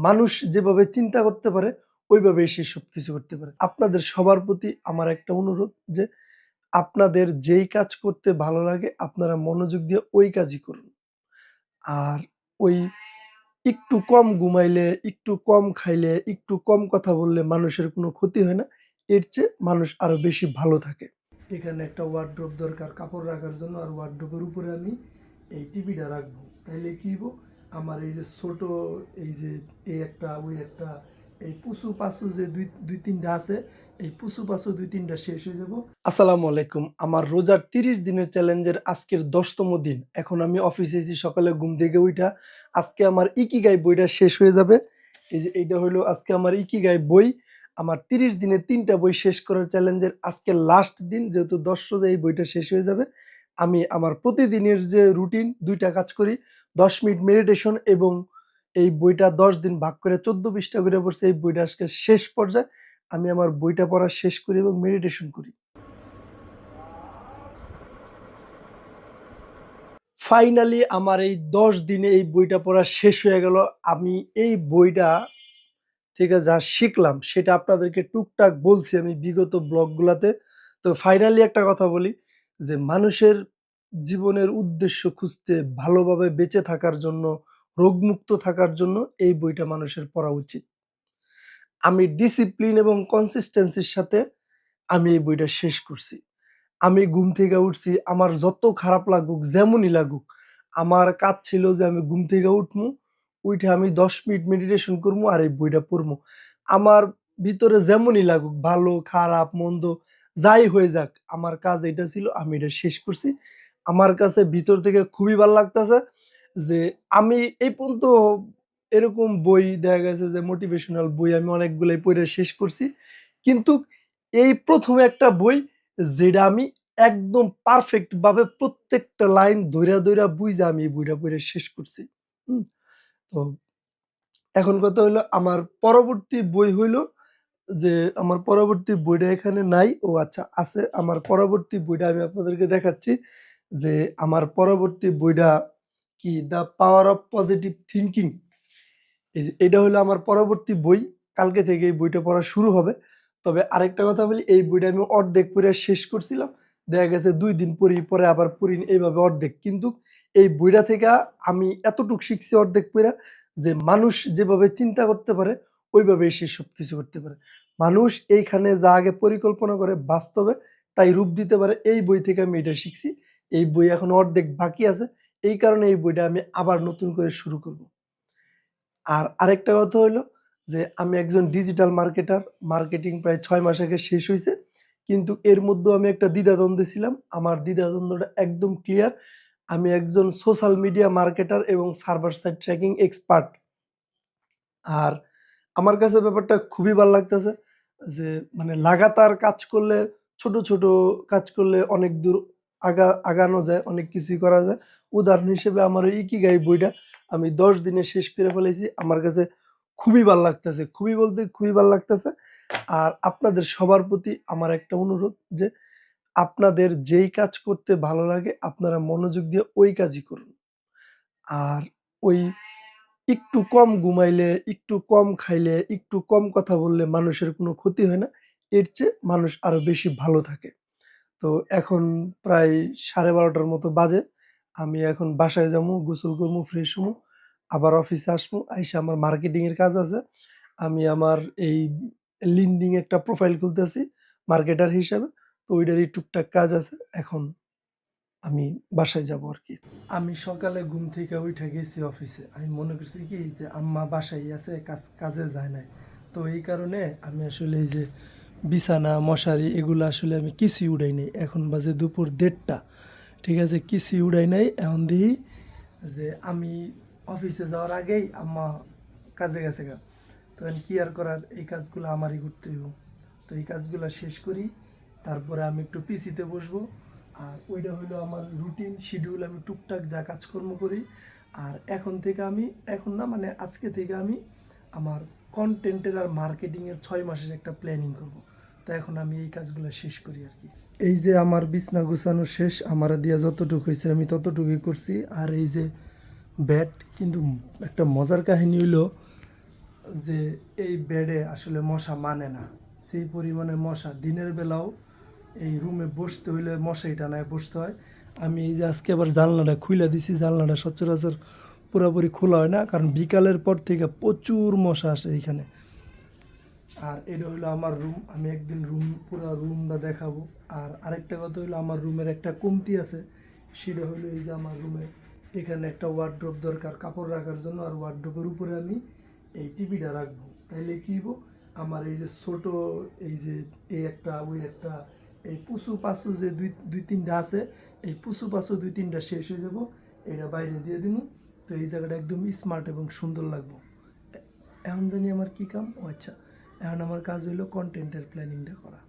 মানুষ যেভাবে চিন্তা করতে পারে ওইভাবেই সে সবকিছু করতে পারে। আপনাদের সবার প্রতি আমার একটা অনুরোধ যে আপনাদের যেই কাজ করতে ভালো লাগে আপনারা মনোযোগ দিয়ে ওই কাজই করুন। আর ওই একটু কম ঘুমাইলে, একটু কম খাইলে, একটু কম কথা বললে মানুষের কোনো ক্ষতি হয় না। এর চেয়ে মানুষ আরো বেশি ভালো থাকে। এখানে একটা ওয়ারড্রোব দরকার কাপড় রাখার জন্য, আর ওয়ারড্রোবের উপরে আমি এই টিভিটা রাখবো। তাইলে কি হইব, আমার এই যে ছোট এই যে এই একটা ওই একটা এই পুসু পাসু যে দুই দুই তিনটা আছে, এই পুসু পাসু দুই তিনটা শেষ হয়ে যাব। আসসালামু আলাইকুম। আমার রোজার ৩০ দিনের চ্যালেঞ্জের আজকের ১০তম দিন। এখন আমি অফিসে এসেছি সকালে ঘুম থেকে উইঠা। আজকে আমার ইকিগাই বইটা শেষ হয়ে যাবে। এই যে এইটা হলো আজকে আমার ইকিগাই বই। আমার ৩০ দিনে ৩টা বই শেষ করার চ্যালেঞ্জের আজকে লাস্ট দিন, যেহেতু ১০ রোজা এই বইটা শেষ হয়ে যাবে। আমি আমার প্রতিদিনের যে রুটিন ২টা কাজ করি, ১০ মিনিট মেডিটেশন এবং এই বইটা ১০ দিন ভাগ করে ১৪ পৃষ্ঠা করে পড়ছি। এই বইটা আজকে শেষ পর্যায়ে। আমি আমার বইটা পড়া শেষ করি এবং মেডিটেশন করি। ফাইনালি আমার এই ১০ দিনে এই বইটা পড়া শেষ হয়ে গেল। আমি এই বইটা থেকে যা শিখলাম সেটা আপনাদেরকে টুকটাক বলছি আমি বিগত ব্লগগুলাতে। তো ফাইনালি একটা কথা বলি যে মানুষের জীবনের উদ্দেশ্য খুঁজতে, ভালোভাবে বেঁচে থাকার জন্য, রোগমুক্ত থাকার জন্য এই বইটা মানুষের পড়া উচিত। আমি ডিসিপ্লিন এবং কনসিস্টেন্সির সাথে আমি এই বইটা শেষ করছি। আমি ঘুম থেকে উঠছি, আমার যত খারাপ লাগুক, যেমনই লাগুক, আমার কাজ ছিল যে আমি ঘুম থেকে উঠমু, উইঠা আমি ১০ মিনিট মেডিটেশন করমু আর এই বইটা পড়মু। আমার ভিতরে যেমনই লাগুক, ভালো, খারাপ, মন্দ যাই হয়ে যাক, আমার কাজ এটা ছিল, আমি এটা শেষ করছি। আমার কাছে ভিতর থেকে খুবই ভাল লাগতেছে যে আমি এই পর্যন্ত এরকম বই দেখা গেছে যে মোটিভেশনাল বই আমি অনেকগুলাই পইড়া শেষ করছি। কিন্তু এই ১ম একটা বই যেটা আমি একদম পারফেক্ট ভাবে প্রত্যেকটা লাইন ধইরা, ধইরা বুইঝা আমি এই বইটা পইড়া শেষ করছি। হুম? তো এখন কথা হইলো আমার পরবর্তী বই হইলো যে আমার পরবর্তী বইটা এখানে নাই। ও আচ্ছা আছে। আমার পরবর্তী বইটা আমি আপনাদেরকে দেখাচ্ছি যে আমার পরবর্তী বইটা কি 'the power of positive thinking'. এই যে এটা হলো আমার পরবর্তী বই। কালকে থেকে এই বইটা পড়া শুরু হবে। তবে আরেকটা কথা বলি, এই বইটা আমি অর্ধেক পইড়া শেষ করছিলাম। দেখা গেছে ২ দিন পড়ি, পরে আবার পড়িনি, এইভাবে অর্ধেক। কিন্তু এই বইটা থেকে আমি এতটুক শিখছি অর্ধেক পইড়া যে মানুষ যেভাবে চিন্তা করতে পারে ওইভাবেই সে সবকিছু করতে পারে। মানুষ এইখানে যা আগে পরিকল্পনা করে বাস্তবে তাই রূপ দিতে পারে। এই বই থেকে আমি এটা শিখছি। এই বই এখনো অর্ধেক বাকি আছে। এই কারণে এই বইটা আমি আবার নতুন করে শুরু করব। আর আরেকটা কথা হইলো যে আমি একজন ডিজিটাল মার্কেটার। মার্কেটিং প্রায় ৬ মাস আগে শেষ হইছে। কিন্তু এর মধ্যেও আমি একটা দ্বিধাদ্বন্দ্বে ছিলাম। আমার দ্বিধাদ্বন্দ্বটা একদম ক্লিয়ার। আমি একজন সোশ্যাল মিডিয়া মার্কেটার এবং সার্ভার সাইড ট্র্যাকিং এক্সপার্ট। আর আমার কাছে ব্যাপারটা খুবই ভাল লাগতেছে যে মানে লাগাতার কাজ করলে, ছোট, ছোট কাজ করলে অনেক দূর আগানো যায়, অনেক কিছুই করা যায়। উদাহরণ হিসেবে আমার ওই ইকিগাই বইটা আমি ১০ দিনে শেষ করে ফেলাইছি। আমার কাছে খুবই ভাল লাগতেছে। খুবই বলতে খুবই ভাল লাগতেছে। আর আপনাদের সবার প্রতি আমার একটা অনুরোধ যে আপনাদের যেই কাজ করতে ভালো লাগে আপনারা মনোযোগ দিয়ে ওই কাজই করুন। আর ওই একটু কম ঘুমাইলে, একটু কম খাইলে, একটু কম কথা বললে মানুষের কোনো ক্ষতি হয় না। এর চেয়ে মানুষ আরো বেশি ভালো থাকে। তো এখন প্রায় 12:30টার মতো বাজে। আমি এখন বাসায় যামু, গোসল করমু, ফ্রেশ হমু। আবার অফিসে আসমু। আইসা আমার মার্কেটিং এর কাজ আছে। আমি আমার এই লিঙ্কডিন একটা প্রোফাইল খুলতেছি মার্কেটার হিসাবে। তো ওইটারই টুকটাক কাজ আছে। এখন আমি বাসায় যাবো আরকি। আমি সকালে ঘুম থেকে উইঠা গেছি অফিসে। আমি মনে করছি কি যে আম্মা বাসায় আছে, কাজে যায় নাই। তো এই কারণে আমি আসলে এই যে বিছানা, মশারি এগুলো আসলে আমি কিছুই উড়াই নাই। এখন বাজে দুপুর ১:৩০। ঠিক আছে? কিছুই উড়াই নাই। এখন দেখি যে আমি অফিসে যাওয়ার আগেই আম্মা কাজে গেছে গা। তো এখন কি আর করার, এই কাজগুলো আমারই করতে হইব। তো এই কাজগুলো শেষ করি, তারপরে আমি একটু পিসিতে বসবো। আর ওইটা হইলো আমার রুটিন শিডিউল, আমি টুকটাক যা কাজকর্ম করি। আর এখন থেকে আমি, এখন না মানে আজকে থেকে আমি আমার কনটেন্টের আর মার্কেটিংয়ের ৬ মাসের একটা প্ল্যানিং করব। তো এখন আমি এই কাজগুলো শেষ করি আর কি। এই যে আমার বিছনা গুছানো শেষ, আমার দিয়া যতটুকু হয়েছে আমি ততটুকুই করছি। আর এই যে ব্যাট, কিন্তু একটা মজার কাহিনী হইলো যে এই বেডে আসলে মশা মানে না, সেই পরিমাণে মশা। দিনের বেলাও এই রুমে বসতে হইলে মশারি টানায় বসতে হয়। আমি এই যে আজকে আবার জানলাটা খুলে দিছি, জানলাটা সচরাচর পুরোপুরি খোলা হয় না, কারণ বিকালের পর থেকে প্রচুর মশা আসে এইখানে। আর এটা হলো আমার রুম, আমি একদিন পুরো রুমটা দেখাবো। আর আরেকটা কথা হলো আমার রুমের একটা কমতি আছে, সেটা হলো এই যে আমার রুমে এখানে একটা ওয়ার্ড্রোব দরকার কাপড় রাখার জন্য, আর ওয়ার্ড্রোবের উপরে আমি এই টিভিটা রাখবো। তাইলে কি হবো, আমার এই যে ছোট এই যে এই একটা ওই একটা এই পুচু পাচু যে দুই দুই তিনটা আছে, এই পুচু পাচু দুই তিনটা শেষ হয়ে যাবো, এটা বাইরে দিয়ে দিব। তো এই জায়গাটা একদম স্মার্ট এবং সুন্দর লাগবো। এখন জানি আমার কি কাম, ও আচ্ছা, এখন আমার কাজ হইলো কন্টেন্টের প্ল্যানিংটা করা।